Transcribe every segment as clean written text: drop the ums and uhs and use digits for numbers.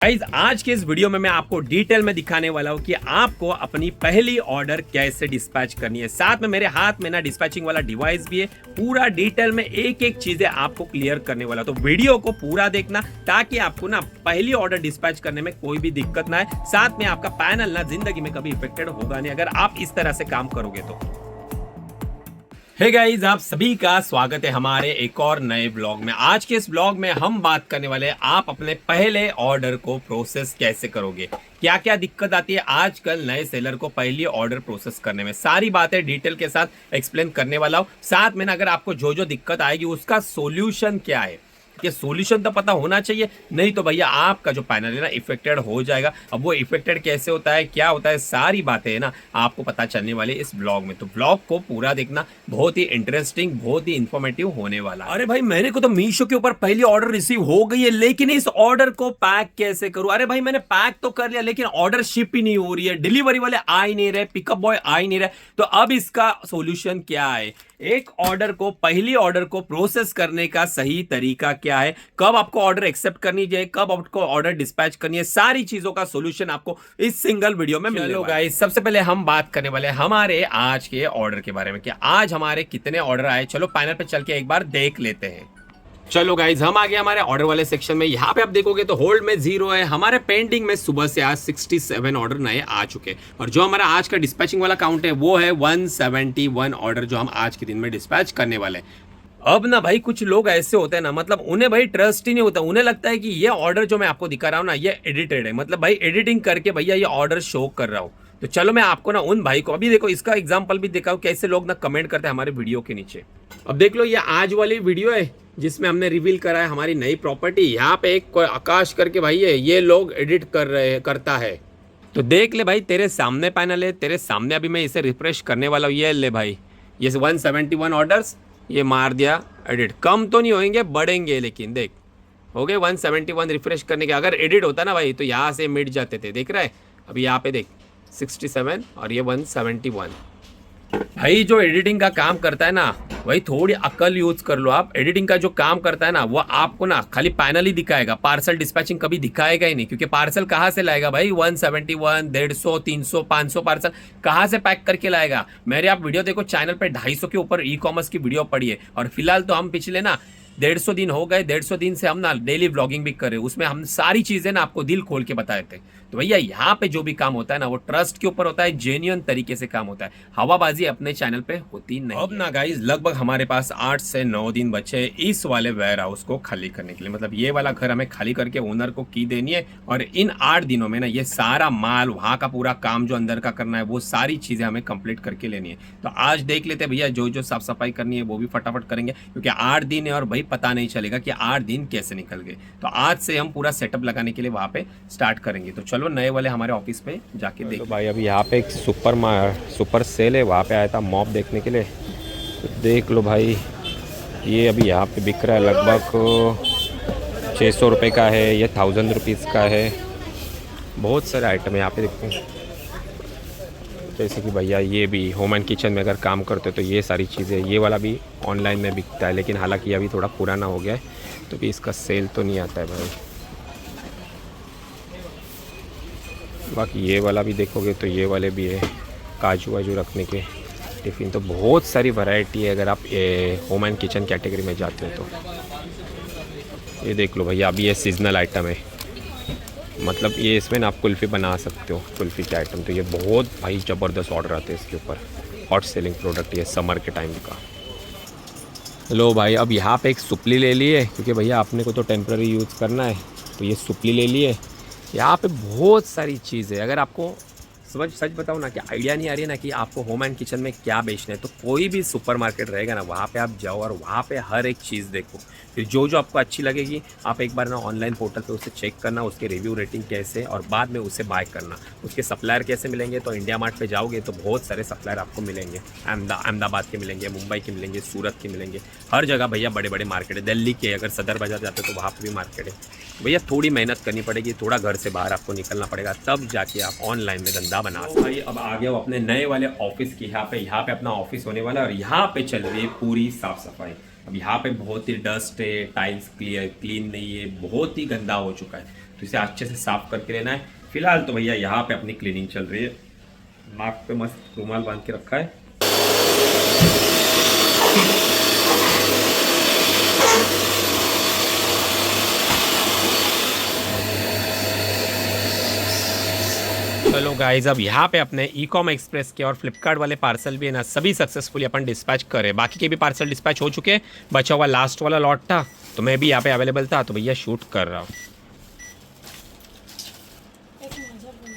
Guys आज के इस वीडियो में मैं आपको डिटेल में दिखाने वाला हूं कि आपको अपनी पहली ऑर्डर कैसे डिस्पैच करनी है। साथ में मेरे हाथ में ना डिस्पैचिंग वाला डिवाइस भी है। पूरा डिटेल में एक एक चीजें आपको क्लियर करने वाला, तो वीडियो को पूरा देखना ताकि आपको ना पहली ऑर्डर डिस्पैच करने में कोई भी दिक्कत ना आए। साथ में आपका पैनल ना जिंदगी में कभी इफेक्टेड होगा नहीं अगर आप इस तरह से काम करोगे तो। हे गाइस, आप सभी का स्वागत है हमारे एक और नए ब्लॉग में। आज के इस ब्लॉग में हम बात करने वाले हैं आप अपने पहले ऑर्डर को प्रोसेस कैसे करोगे, क्या क्या दिक्कत आती है आजकल नए सेलर को पहली ऑर्डर प्रोसेस करने में। सारी बातें डिटेल के साथ एक्सप्लेन करने वाला हूं। साथ में ना अगर आपको जो जो दिक्कत आएगी उसका सोल्यूशन क्या है, ये सॉल्यूशन तो पता होना चाहिए, नहीं तो भैया आपका जो पैनल है ना इफेक्टेड हो जाएगा। अब वो इफेक्टेड कैसे होता है, क्या होता है, सारी बातें है ना आपको पता चलने वाली इस ब्लॉग में। तो ब्लॉग को पूरा देखना, बहुत ही इंटरेस्टिंग, बहुत ही इंफॉर्मेटिव होने वाला। अरे भाई मेरे को तो मीशो के ऊपर पहली ऑर्डर रिसीव हो गई है, लेकिन इस ऑर्डर को पैक कैसे करूं। अरे भाई मैंने पैक तो कर लिया लेकिन ऑर्डर शिप ही नहीं हो रही है, डिलीवरी वाले आ ही नहीं रहे, पिकअप बॉय आ ही नहीं रहे। तो अब इसका सोल्यूशन क्या है, एक ऑर्डर को पहली ऑर्डर को प्रोसेस करने का सही तरीका क्या है, कब आपको ऑर्डर एक्सेप्ट करनी चाहिए, कब आपको ऑर्डर डिस्पैच करनी है, सारी चीजों का सॉल्यूशन आपको इस सिंगल वीडियो में मिलने वाला है। सबसे पहले हम बात करने वाले हैं हमारे आज के ऑर्डर के बारे में कि आज हमारे कितने ऑर्डर आए। चलो पैनल पे चल के एक बार देख लेते हैं। चलो गाइज हम आ गए हमारे ऑर्डर वाले सेक्शन में। यहाँ पे आप देखोगे तो होल्ड में 0 है। हमारे पेंडिंग में सुबह से आज 67 ऑर्डर नए आ चुके हैं और जो हमारा आज का डिस्पैचिंग वाला काउंट है वो है 171 ऑर्डर जो हम आज के दिन में डिस्पैच करने वाले हैं। अब ना भाई कुछ लोग ऐसे होते हैं ना, मतलब उन्हें भाई ट्रस्ट ही नहीं होता। उन्हें लगता है कि ये ऑर्डर जो मैं आपको दिखा रहा हूँ ना ये एडिटेड है, मतलब भाई एडिटिंग करके भैया ये ऑर्डर शो कर रहा हूँ। तो चलो मैं आपको ना उन भाई को अभी देखो इसका एग्जांपल भी दिखाऊं कैसे लोग ना कमेंट करते हैं हमारे वीडियो के नीचे। अब देख लो ये आज वाली वीडियो है जिसमें हमने रिवील करा है हमारी नई प्रॉपर्टी। यहाँ पे एक आकाश करके भाई है, ये लोग एडिट करता है। तो देख ले भाई तेरे सामने पैनल है, तेरे सामने अभी मैं इसे रिफ्रेश करने वाला हूँ। ये ले भाई ये 171 ऑर्डर्स ये मार दिया एडिट। कम तो नहीं होंगे, बढ़ेंगे, लेकिन देख हो गए 171 रिफ्रेश करने के। अगर एडिट होता ना भाई तो यहाँ से मिट जाते थे, देख रहा है। अभी यहाँ पे देख 67 और ये 171। भाई जो एडिटिंग का काम करता है ना वही थोड़ी अकल यूज कर लो आप। एडिटिंग का जो काम करता है ना वो आपको ना खाली पैनल ही दिखाएगा, पार्सल डिस्पैचिंग कभी दिखाएगा ही नहीं। क्योंकि पार्सल कहाँ से लाएगा भाई, 171 150 300 500 पार्सल कहाँ से पैक करके लाएगा। मेरे आप वीडियो देखो चैनल पे 250 के ऊपर ई कॉमर्स की वीडियो पड़ी है और फिलहाल तो हम पिछले ना 150 दिन हो गए, 150 दिन से हम ना डेली व्लॉगिंग भी कर रहे हैं। उसमें हम सारी चीजें ना आपको दिल खोल के बताए थे। तो भैया यहाँ पे जो भी काम होता है ना वो ट्रस्ट के ऊपर होता है, जेन्युइन तरीके से काम होता है। हवाबाजी अपने चैनल पे होती नहीं। अब ना गाइस लगभग हमारे पास 8 से 9 दिन बचे इस वाले वेयर हाउस को खाली करने के लिए। मतलब ये वाला घर हमें खाली करके ओनर को की देनी है और इन 8 दिनों में ना ये सारा माल, वहाँ का पूरा काम जो अंदर का करना है वो सारी चीजें हमें कंप्लीट करके लेनी है। तो आज देख लेते हैं भैया जो जो साफ सफाई करनी है वो भी फटाफट करेंगे, क्योंकि 8 दिन है और भाई पता नहीं चलेगा कि 8 दिन कैसे निकल गए। तो आज से हम पूरा सेटअप लगाने के लिए वहाँ पे स्टार्ट करेंगे। तो चलो नए वाले हमारे ऑफिस पे जाके देख। तो भाई अभी यहाँ पे एक सुपर सेल है, वहाँ पे आया था मॉप देखने के लिए। तो देख लो भाई ये अभी यहाँ पे बिक रहा है, लगभग 600 रुपये का है, ये 1000 रुपीज़ का है। बहुत सारे आइटम है यहाँ पे देखते हैं। जैसे कि भैया ये भी होम एंड किचन में अगर काम करते हो तो ये सारी चीज़ें, ये वाला भी ऑनलाइन में बिकता है, लेकिन हालांकि ये अभी थोड़ा पुराना हो गया है तो भी इसका सेल तो नहीं आता है भाई। बाकी ये वाला भी देखोगे तो ये वाले भी है, काजू वाजू रखने के टिफ़िन। तो बहुत सारी वैरायटी है अगर आप होम एंड किचन कैटेगरी में जाते हो तो। ये देख लो भैया अभी ये सीजनल आइटम है, मतलब ये इसमें ना आप कुल्फ़ी बना सकते हो, कुल्फ़ी के आइटम। तो ये बहुत भाई ज़बरदस्त ऑर्डर आते हैं इसके ऊपर, हॉट सेलिंग प्रोडक्ट ये समर के टाइम का। लो भाई अब यहाँ पे एक सुपली ले लिए, क्योंकि भैया अपने को तो टेम्प्रेरी यूज़ करना है, तो ये सुपली ले लिए। यहाँ पे बहुत सारी चीज़ है। अगर आपको सच बताओ ना कि आइडिया नहीं आ रही है ना कि आपको होम एंड किचन में क्या बेचना है, तो कोई भी सुपरमार्केट रहेगा ना वहाँ पे आप जाओ और वहाँ पे हर एक चीज़ देखो। फिर जो जो आपको अच्छी लगेगी आप एक बार ना ऑनलाइन पोर्टल पे उसे चेक करना, उसके रिव्यू रेटिंग कैसे, और बाद में उसे बाय करना। उसके सप्लायर कैसे मिलेंगे, तो इंडिया मार्ट पे जाओगे तो बहुत सारे सप्लायर आपको मिलेंगे। अहमदाबाद के मिलेंगे, मुंबई के मिलेंगे, सूरत के मिलेंगे, हर जगह भैया बड़े बड़े मार्केट है। दिल्ली के अगर सदर बाजार जाते तो वहाँ पर भी मार्केट है। भैया थोड़ी मेहनत करनी पड़ेगी, थोड़ा घर से बाहर आपको निकलना पड़ेगा, तब जाके आप ऑनलाइन में धंधा बना सकते। भाई अब आ गया अपने नए वाले ऑफिस की। यहाँ पे अपना ऑफिस होने वाला है और यहाँ पे चल रही है पूरी साफ सफाई। अब यहाँ पे बहुत ही डस्ट है, टाइल्स क्लीन नहीं है, बहुत ही गंदा हो चुका है। तो इसे अच्छे से साफ करके लेना है। फिलहाल तो भैया यहाँ पे अपनी क्लीनिंग चल रही है। नाक पे मस्त रुमाल बांध के रखा है। चलो गाइज, अब यहाँ पे अपने ई-कॉम एक्सप्रेस के और फ्लिपकार्ट वाले पार्सल भी है ना, सभी सक्सेसफुली अपन डिस्पैच करे। बाकी के भी पार्सल डिस्पैच हो चुके हैं। बचा हुआ लास्ट वाला लॉट था, तो मैं भी यहाँ पे अवेलेबल था, तो भैया शूट कर रहा हूँ।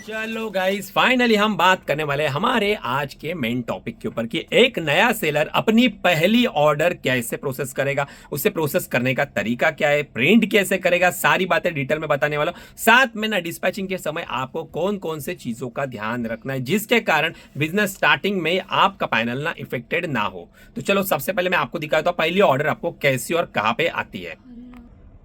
चलो गाइस, फाइनली हम बात करने वाले हैं हमारे आज के मेन टॉपिक के ऊपर कि एक नया सेलर अपनी पहली ऑर्डर कैसे प्रोसेस करेगा, उसे प्रोसेस करने का तरीका क्या है, प्रिंट कैसे करेगा, सारी बातें डिटेल में बताने वाला हूं। साथ में ना डिस्पैचिंग के समय आपको कौन कौन से चीजों का ध्यान रखना है जिसके कारण बिजनेस स्टार्टिंग में आपका पैनल ना इफेक्टेड ना हो। तो चलो सबसे पहले मैं आपको दिखाता हूं पहली ऑर्डर आपको कैसी और कहां पे आती है।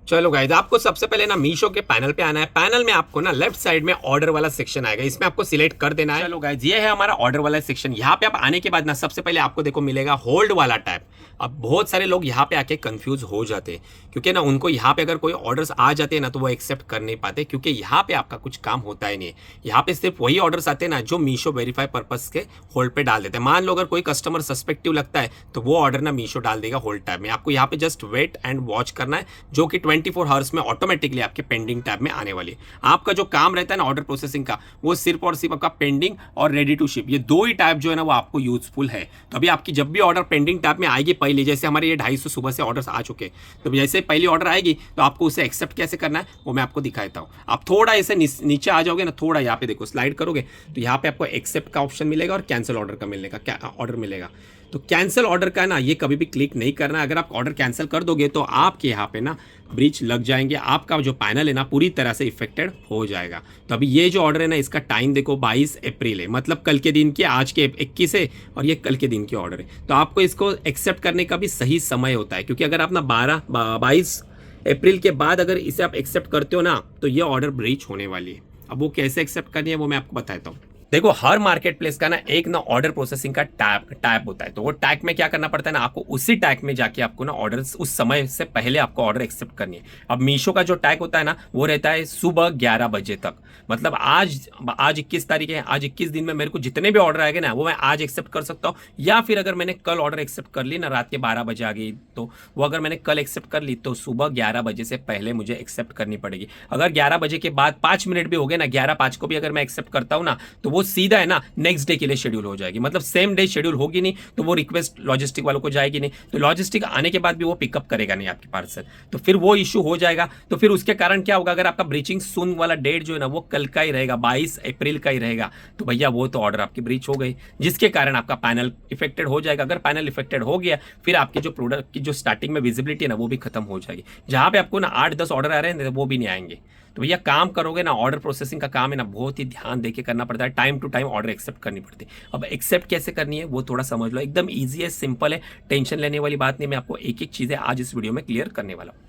चलो गाइस, आपको सबसे पहले ना मीशो के पैनल पे आना है। पैनल में आपको ना लेफ्ट साइड में ऑर्डर वाला सेक्शन आएगा, इसमें आपको सिलेक्ट कर देना है। चलो गाइस, ये है हमारा ऑर्डर वाला सेक्शन। यहाँ पे आप आने के बाद ना सबसे पहले आपको देखो मिलेगा होल्ड वाला टैब। अब बहुत सारे लोग यहाँ पे आके कंफ्यूज हो जाते हैं, क्योंकि ना उनको यहाँ पे अगर कोई ऑर्डर्स आ जाते हैं ना तो वो एक्सेप्ट कर नहीं पाते, क्योंकि यहाँ पे आपका कुछ काम होता ही नहीं है। यहाँ पे सिर्फ वही ऑर्डर्स आते हैं ना जो मीशो वेरीफाई पर्पस के होल्ड पे डाल देते हैं। मान लो अगर कोई कस्टमर सस्पेक्टिव लगता है तो वो ऑर्डर ना मीशो डाल देगा होल्ड टैब में। आपको यहाँ पे जस्ट वेट एंड वॉच करना है, जो कि 24 आवर्स में ऑटोमेटिकली आपके पेंडिंग टैब में आने वाली है। आपका जो काम रहता है ना ऑर्डर प्रोसेसिंग का, वो सिर्फ और सिर्फ आपका पेंडिंग और रेडी टू शिप, ये दो ही टैब जो है ना वो आपको यूजफुल है। तो अभी आपकी जब भी ऑर्डर पेंडिंग टैब में आएगी पहले, जैसे हमारे ये 250 सुबह से ऑर्डर्स आ चुके हैं, तो जैसे पहली ऑर्डर आएगी तो आपको उसे एक्सेप्ट कैसे करना है वो मैं आपको दिखाता हूँ। आप थोड़ा ऐसे नीचे आ जाओगे ना, थोड़ा यहाँ पे देखो स्लाइड करोगे तो यहाँ पे आपको एक्सेप्ट का ऑप्शन मिलेगा और कैंसिल ऑर्डर का मिलेगा, क्या ऑर्डर मिलेगा। तो कैंसिल ऑर्डर का ना ये कभी भी क्लिक नहीं करना। अगर आप ऑर्डर कैंसिल कर दोगे तो आपके यहाँ पे ना ब्रीच लग जाएंगे, आपका जो पैनल है ना पूरी तरह से इफेक्टेड हो जाएगा। तो अभी ये जो ऑर्डर है ना इसका टाइम देखो 22 अप्रैल है, मतलब कल के दिन की, आज के 21 है और ये कल के दिन की ऑर्डर है। तो आपको इसको एक्सेप्ट करने का भी सही समय होता है, क्योंकि अगर आप ना 22 अप्रैल के बाद अगर इसे आप एक्सेप्ट करते हो ना तो ये ऑर्डर ब्रीच होने वाली है। अब वो कैसे एक्सेप्ट करनी है वो मैं आपको बताता हूँ। देखो, हर मार्केट प्लेस का ना एक ना ऑर्डर प्रोसेसिंग का टैब होता है। तो वो टैग में क्या करना पड़ता है ना, आपको उसी टैग में जाके आपको ना ऑर्डर उस समय से पहले आपको ऑर्डर एक्सेप्ट करनी है। अब मीशो का जो टैग होता है ना वो रहता है सुबह 11 बजे तक, मतलब आज 21 तारीख है, आज 21 दिन में मेरे को जितने भी ऑर्डर आएंगे ना वो मैं आज एक्सेप्ट कर सकता हूँ। या फिर अगर मैंने कल ऑर्डर एक्सेप्ट कर ली ना, रात के 12 बजे आ गई, तो वो अगर मैंने कल एक्सेप्ट कर ली तो सुबह 11 बजे से पहले मुझे एक्सेप्ट करनी पड़ेगी। अगर 11 बजे के बाद 5 मिनट भी हो गए ना, 11:05 को भी अगर मैं एक्सेप्ट करता हूँ ना तो वो सीधा है ना नेक्स्ट डे के लिए शेड्यूल हो जाएगी, मतलब सेम डे शेड्यूल होगी नहीं, तो वो रिक्वेस्ट लॉजिस्टिक वालों को जाएगी नहीं, तो लॉजिस्टिक आने के बाद भी वो पिकअप करेगा नहीं आपकी पार्सल, तो फिर वो इशू हो जाएगा। तो फिर उसके कारण क्या होगा, अगर आपका ब्रीचिंग सून वाला डेट जो है ना वो कल का ही रहेगा, 22 अप्रैल का ही रहेगा, तो भैया वो तो ऑर्डर आपकी ब्रीच हो गई, जिसके कारण आपका पैनल इफेक्टेड हो जाएगा। अगर पैनल इफेक्टेड हो गया फिर आपके जो प्रोडक्ट की जो स्टार्टिंग में विजिबिलिटी है ना वो भी खत्म हो जाएगी। जहां पे आपको ना 8-10 ऑर्डर आ रहे हैं वो भी नहीं आएंगे। तो भैया काम करोगे ना, ऑर्डर प्रोसेसिंग का काम है ना बहुत ही ध्यान देके करना पड़ता है, time to time order accept करनी पड़ती है। अब एक्सेप्ट कैसे करनी है वो थोड़ा समझ लो, एकदम ईजी है, सिंपल है, टेंशन लेने वाली बात नहीं। मैं आपको एक एक चीज़ें आज इस वीडियो में क्लियर करने वाला हूँ।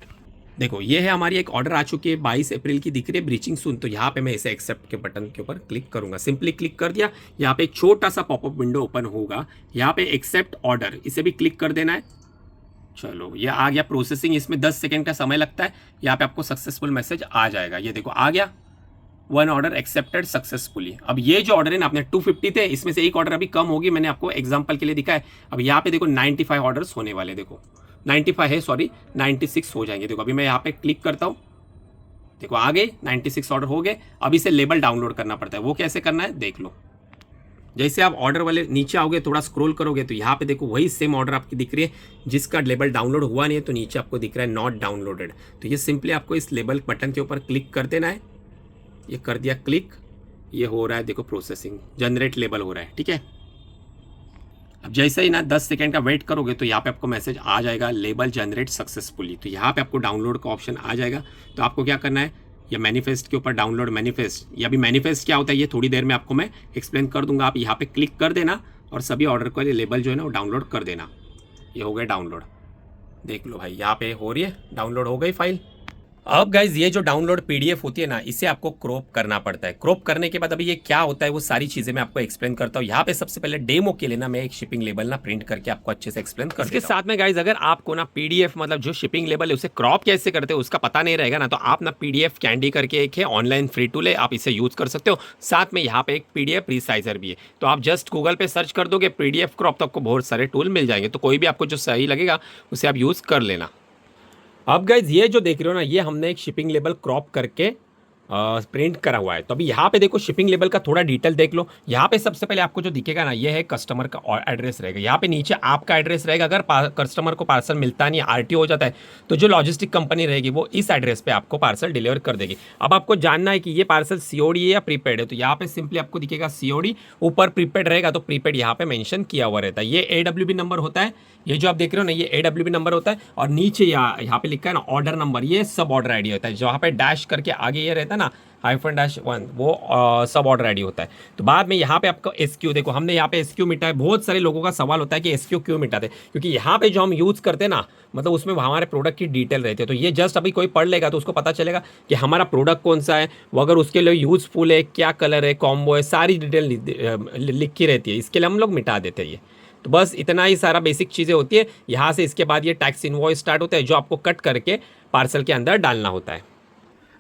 देखो, ये है हमारी एक ऑर्डर आ चुकी है 22 अप्रैल की, दिख रही है ब्रीचिंग सून। तो यहाँ पे मैं इसे एक्सेप्ट के बटन के ऊपर क्लिक करूंगा, सिंपली क्लिक कर दिया, यहाँ पे एक छोटा सा पॉपअप विंडो ओपन होगा, यहाँ पे एक्सेप्ट ऑर्डर, इसे भी क्लिक कर देना है। चलो, ये आ गया प्रोसेसिंग, इसमें 10 सेकेंड का समय लगता है। यहाँ पे आपको सक्सेसफुल मैसेज आ जाएगा, ये देखो आ गया, 1 ऑर्डर एक्सेप्टेड सक्सेसफुली। अब ये जो ऑर्डर है ना अपने 250 थे, इसमें से एक ऑर्डर अभी कम होगी, मैंने आपको एग्जांपल के लिए दिखा है। अब यहाँ पे देखो 95 ऑर्डर्स होने वाले, देखो 95 है, सॉरी 96 हो जाएंगे। देखो अभी मैं यहाँ पे क्लिक करता हूँ, देखो आ गए 96 ऑर्डर हो गए। अब इसे लेबल डाउनलोड करना पड़ता है, वो कैसे करना है देख लो। जैसे आप ऑर्डर वाले नीचे आओगे, थोड़ा स्क्रॉल करोगे तो यहाँ पे देखो वही सेम ऑर्डर आपकी दिख रही है, जिसका लेबल डाउनलोड हुआ नहीं है, तो नीचे आपको दिख रहा है नॉट डाउनलोडेड। तो ये सिंपली आपको इस लेबल बटन के ऊपर क्लिक कर देना है, ये कर दिया क्लिक, ये हो रहा है देखो प्रोसेसिंग, जनरेट लेबल हो रहा है, ठीक है। अब जैसे ही ना 10 सेकेंड का वेट करोगे तो यहाँ पे आपको मैसेज आ जाएगा लेबल जनरेट सक्सेसफुली। तो यहाँ पे आपको डाउनलोड का ऑप्शन आ जाएगा। तो आपको क्या करना है, या मैनिफेस्ट के ऊपर डाउनलोड मैनिफेस्ट, या अभी मैनिफेस्ट क्या होता है ये थोड़ी देर में आपको मैं एक्सप्लेन कर दूंगा। आप यहाँ पे क्लिक कर देना और सभी ऑर्डर को लेबल जो है ना वो डाउनलोड कर देना। ये हो गया डाउनलोड, देख लो भाई यहाँ पे हो रही है, डाउनलोड हो गई फाइल। अब गाइज ये जो डाउनलोड पीडीएफ होती है ना, इसे आपको क्रॉप करना पड़ता है। क्रॉप करने के बाद अभी ये क्या होता है वो सारी चीजें मैं आपको एक्सप्लेन करता हूँ। यहाँ पे सबसे पहले डेमो के लिए ना मैं एक शिपिंग लेबल ना प्रिंट करके आपको अच्छे से एक्सप्लेन कर इसके साथ में गाइज अगर आपको ना पीडीएफ मतलब जो शिपिंग लेबल है उसे क्रॉप कैसे करते हो उसका पता नहीं रहेगा ना, तो आप ना पीडीएफ कैंडी करके एक है ऑनलाइन फ्री टूल है, आप इसे यूज कर सकते हो। साथ में यहाँ पे एक पीडीएफ रिसाइजर भी है, तो आप जस्ट गूगल पे सर्च कर दोगे पीडीएफ क्रॉप तो आपको बहुत सारे टूल मिल जाएंगे, तो कोई भी आपको जो सही लगेगा उसे आप यूज कर लेना। अब गाइज ये जो देख रहे हो ना, ये हमने एक शिपिंग लेबल क्रॉप करके प्रिंट करा हुआ है। तो अभी यहाँ पे देखो शिपिंग लेबल का थोड़ा डिटेल देख लो। यहाँ पे सबसे पहले आपको जो दिखेगा ना, ये है कस्टमर का एड्रेस रहेगा। यहाँ पे नीचे आपका एड्रेस रहेगा। अगर कस्टमर को पार्सल मिलता नहीं, आरटीओ हो जाता है, तो जो लॉजिस्टिक कंपनी रहेगी वो इस एड्रेस पे आपको पार्सल डिलीवर कर देगी। अब आपको जानना है कि ये पार्सल सीओडी है या प्रीपेड है, तो यहाँ पे सिंपली आपको दिखेगा सीओडी, ऊपर प्रीपेड रहेगा तो प्रीपेड यहाँ पे मेंशन किया हुआ रहता है। ये AWB नंबर होता है, ये जो आप देख रहे हो ना ये AWB नंबर होता है। और नीचे यहाँ पे लिखा है ना ऑर्डर नंबर, ये सब ऑर्डर आईडी होता है। जहाँ पे डैश करके आगे ये रहता है ना -1 वो सब ऑर्डर आईडी होता है। तो बाद में यहाँ पे आपको SQ देखो, हमने यहाँ पे SQ मिटा है। बहुत सारे लोगों का सवाल होता है कि SQ क्यों मिटाते, क्योंकि यहाँ पे जो हम यूज़ करते हैं ना, मतलब उसमें हमारे प्रोडक्ट की डिटेल रहती है। तो ये जस्ट अभी कोई पढ़ लेगा तो उसको पता चलेगा कि हमारा प्रोडक्ट कौन सा है, वो अगर उसके लिए यूज़फुल है, क्या कलर है, कॉम्बो है, सारी डिटेल लिखी रहती है। इसके लिए हम लोग मिटा देते हैं ये। तो बस इतना ही सारा बेसिक चीज़ें होती है। यहाँ से इसके बाद ये टैक्स इनवॉइस स्टार्ट होता है, जो आपको कट करके पार्सल के अंदर डालना होता है।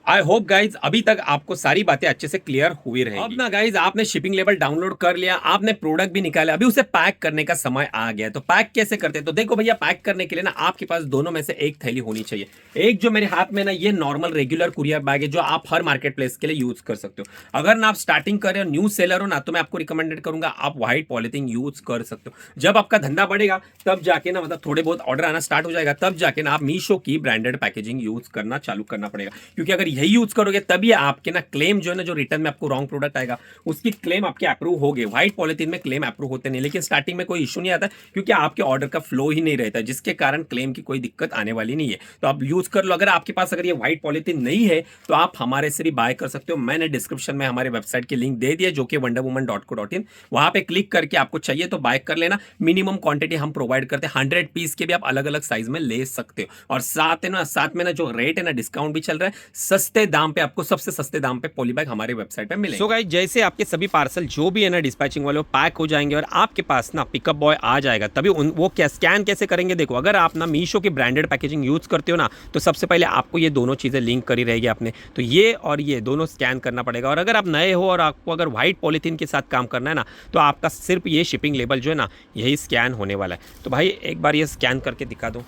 आई होप गाइज अभी तक आपको सारी बातें अच्छे से क्लियर हुई रहेंगी। अब ना गाइज आपने शिपिंग लेवल डाउनलोड कर लिया, आपने प्रोडक्ट भी निकाला, अभी उसे पैक करने का समय आ गया। तो पैक कैसे करते हैं, तो देखो भैया पैक करने के लिए ना आपके पास दोनों में से एक थैली होनी चाहिए। एक जो मेरे हाथ में ना ये नॉर्मल रेगुलर कुरियर बैग है, जो आप हर मार्केट प्लेस के लिए यूज कर सकते हो। अगर ना आप स्टार्टिंग कर रहे हो, न्यू सेलर हो ना, तो मैं आपको रिकमेंडेड करूंगा आप व्हाइट पॉलिथीन यूज कर सकते हो। जब आपका धंधा बढ़ेगा तब जाके ना, मतलब थोड़े बहुत ऑर्डर आना स्टार्ट हो जाएगा, तब जाके ना आप मीशो की ब्रांडेड पैकेजिंग यूज करना चालू करना पड़ेगा। क्योंकि अगर यही यूज करोगे तभी आपके ना क्लेम जो है ना, जो रिटर्न में आपको रॉन्ग प्रोडक्ट आएगा उसकी क्लेम आपके अप्रूव हो गए। व्हाइट पॉलिथीन में क्लेम अप्रूव होते नहीं, लेकिन स्टार्टिंग में कोई इशू नहीं आता क्योंकि आपके ऑर्डर का फ्लो ही नहीं रहता, जिसके कारण क्लेम की कोई दिक्कत आने वाली नहीं है। तो आप यूज कर लो। अगर आपके पास अगर ये व्हाइट पॉलिथीन नहीं है तो आप हमारे से भी बाय कर सकते हो। मैंने डिस्क्रिप्शन में हमारे वेबसाइट की लिंक दे दिया, जो कि wonderwoman.co.in, वहां पे क्लिक करके आपको चाहिए तो बाय कर लेना। मिनिमम क्वांटिटी हम प्रोवाइड करते हैं, 100 पीस के भी आप अलग अलग साइज में ले सकते हो। और साथ में ना जो रेट है ना, डिस्काउंट भी चल रहा है, सस्ते दाम पे आपको, सबसे सस्ते दाम पे पॉलीबैग हमारे वेबसाइट पे मिलेगा। सो गाइस जैसे आपके सभी पार्सल जो भी है ना डिस्पैचिंग वाले पैक हो जाएंगे और आपके पास ना पिकअप बॉय आ जाएगा, तभी वो क्या स्कैन कैसे करेंगे। देखो अगर आप ना मीशो की ब्रांडेड पैकेजिंग यूज करते हो ना, तो सबसे पहले आपको ये दोनों चीज़ें लिंक करी रहेगी आपने, तो ये और ये दोनों स्कैन करना पड़ेगा। और अगर आप नए हो और आपको अगर व्हाइट पॉलीथीन के साथ काम करना है ना, तो आपका सिर्फ ये शिपिंग लेबल जो है ना यही स्कैन होने वाला है। तो भाई एक बार ये स्कैन करके दिखा दो,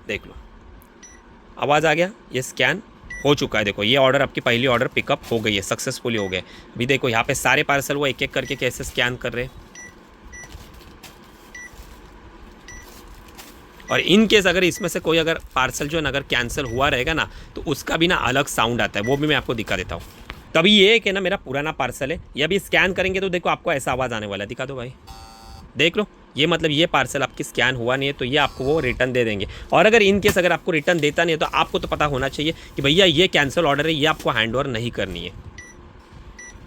देख लो आवाज़ आ गया, ये स्कैन हो चुका है। देखो ये ऑर्डर, आपकी पहली ऑर्डर पिकअप हो गई है, सक्सेसफुली हो गए। अभी देखो यहाँ पे सारे पार्सल वो एक एक करके कैसे स्कैन कर रहे हैं। और इन केस अगर इसमें से कोई अगर पार्सल जो है ना अगर कैंसिल हुआ रहेगा ना, तो उसका भी ना अलग साउंड आता है, वो भी मैं आपको दिखा देता हूँ। तभी ये कि ना मेरा पुराना पार्सल है, ये अभी स्कैन करेंगे तो देखो आपको ऐसा आवाज़ आने वाला है। दिखा दो भाई, देख लो, ये मतलब ये पार्सल आपकी स्कैन हुआ नहीं है, तो ये आपको वो रिटर्न दे देंगे। और अगर इन केस अगर आपको रिटर्न देता नहीं है, तो आपको तो पता होना चाहिए कि भैया ये कैंसिल ऑर्डर है, ये आपको हैंड ओवर नहीं करनी है।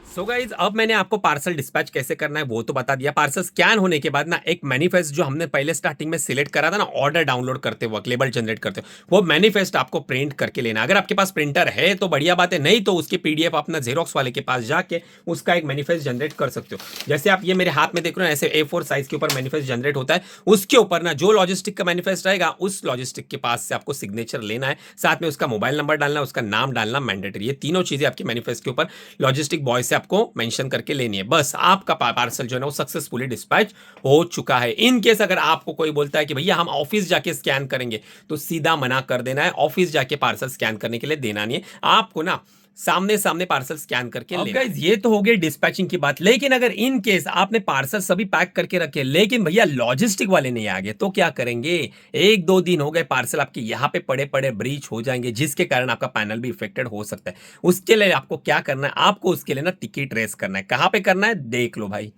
सो गाइज अब मैंने आपको पार्सल डिस्पैच कैसे करना है वो तो बता दिया। पार्सल स्कैन होने के बाद ना एक मैनिफेस्ट जो हमने पहले स्टार्टिंग में सिलेक्ट करा था ना, ऑर्डर डाउनलोड करते वक्त, लेबल जनरेट करते, वो मैनिफेस्ट आपको प्रिंट करके लेना। अगर आपके पास प्रिंटर है तो बढ़िया बात है, नहीं तो उसकी पीडीएफ अपना जेरोक्स वाले के पास जाके उसका एक मैनिफेस्ट जनरेट कर सकते हो। जैसे आप ये मेरे हाथ में देख रहे हो, ऐसे A4 साइज के ऊपर मैनिफेस्ट जनरेट होता है। उसके ऊपर ना जो लॉजिस्टिक का मैनिफेस्ट रहेगा, उस लॉजिस्टिक के पास से आपको सिग्नेचर लेना है, साथ में उसका मोबाइल नंबर डालना है, उसका नाम डालना मैंडेटरी। ये तीनों चीजें आपके मैनिफेस्ट के ऊपर लॉजिस्टिक बॉय से आपको मेंशन करके लेनी है। बस आपका पार्सल जो है ना वो सक्सेसफुली डिस्पैच हो चुका है। इन केस अगर आपको कोई बोलता है कि भैया हम ऑफिस जाके स्कैन करेंगे, तो सीधा मना कर देना है। ऑफिस जाके पार्सल स्कैन करने के लिए देना नहीं है आपको, ना सामने सामने पार्सल स्कैन करके लेना। गाइस ये तो हो गई डिस्पैचिंग की बात। लेकिन अगर इन केस आपने पार्सल सभी पैक करके रखे, लेकिन भैया लॉजिस्टिक वाले नहीं आ गए, तो क्या करेंगे। 1-2 दिन हो गए, पार्सल आपके यहाँ पे पड़े पड़े ब्रीच हो जाएंगे, जिसके कारण आपका पैनल भी इफेक्टेड हो सकता है। उसके लिए आपको क्या करना है, आपको उसके लिए ना टिकट रेस करना है। कहाँ पे करना है देख लो भाई।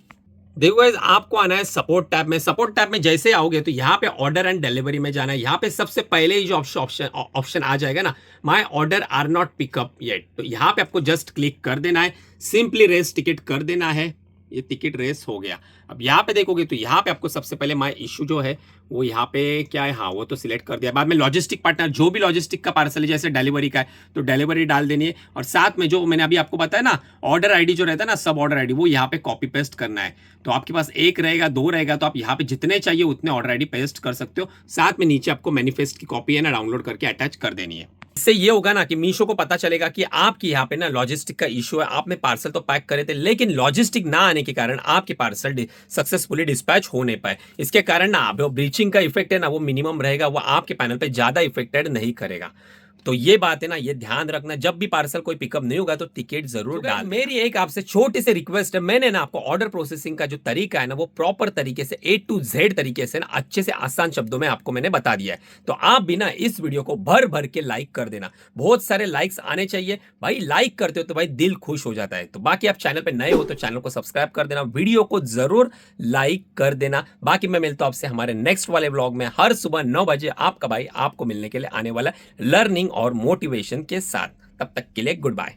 देखो गाइस आपको आना है सपोर्ट टैब में। सपोर्ट टैब में जैसे आओगे तो यहाँ पे ऑर्डर एंड डिलीवरी में जाना है। यहाँ पे सबसे पहले ही जो ऑप्शन आ जाएगा ना, my order are not pick up yet, तो यहाँ पे आपको जस्ट क्लिक कर देना है, सिंपली रेस टिकट कर देना है। ये टिकट रेस हो गया। अब यहाँ पे देखोगे तो यहाँ पे आपको सबसे पहले माय इशू जो है वो यहाँ पे क्या है, हाँ वो तो सिलेक्ट कर दिया। बाद में लॉजिस्टिक पार्टनर, जो भी लॉजिस्टिक का पार्सल है, जैसे डिलीवरी का है तो डिलीवरी डाल देनी है, और साथ में जो मैंने अभी आपको बताया ना ऑर्डर आईडी जो रहता है ना, सब ऑर्डर आईडी, वो यहाँ पे कॉपी पेस्ट करना है। तो आपके पास एक रहेगा, दो रहेगा, तो आप यहाँ पे जितने चाहिए उतने ऑर्डर आईडी पेस्ट कर सकते हो। साथ में नीचे आपको मैनिफेस्ट की कॉपी है ना डाउनलोड करके अटैच कर देनी है। इससे ये होगा ना कि मीशो को पता चलेगा कि आपकी यहाँ पे ना लॉजिस्टिक का इशू है, आपने पार्सल तो पैक करे थे लेकिन लॉजिस्टिक ना आने के कारण आपके पार्सल सक्सेसफुली डिस्पैच हो नहीं पाए। इसके कारण ना ब्रीचिंग का इफेक्ट है ना वो मिनिमम रहेगा, वो आपके पैनल पे ज्यादा इफेक्टेड नहीं करेगा। तो ये बात है ना, ये ध्यान रखना, जब भी पार्सल कोई पिकअप नहीं होगा तो टिकट जरूर डाल। मेरी एक आपसे छोटी सी रिक्वेस्ट है, मैंने ना आपको ऑर्डर प्रोसेसिंग का जो तरीका है ना वो प्रॉपर तरीके से A to Z तरीके से ना अच्छे से आसान शब्दों में आपको मैंने बता दिया है। तो आप भी ना इस वीडियो को भर भर के लाइक कर देना, बहुत सारे लाइक्स आने चाहिए भाई। लाइक करते हो तो भाई दिल खुश हो जाता है। तो बाकी आप चैनल पे नए हो तो चैनल को सब्सक्राइब कर देना, वीडियो को जरूर लाइक कर देना। बाकी मैं मिलता हूं आपसे हमारे नेक्स्ट वाले व्लॉग में हर सुबह 9 बजे आपका भाई आपको मिलने के लिए आने वाला लर्निंग और मोटिवेशन के साथ। तब तक के लिए गुड बाय।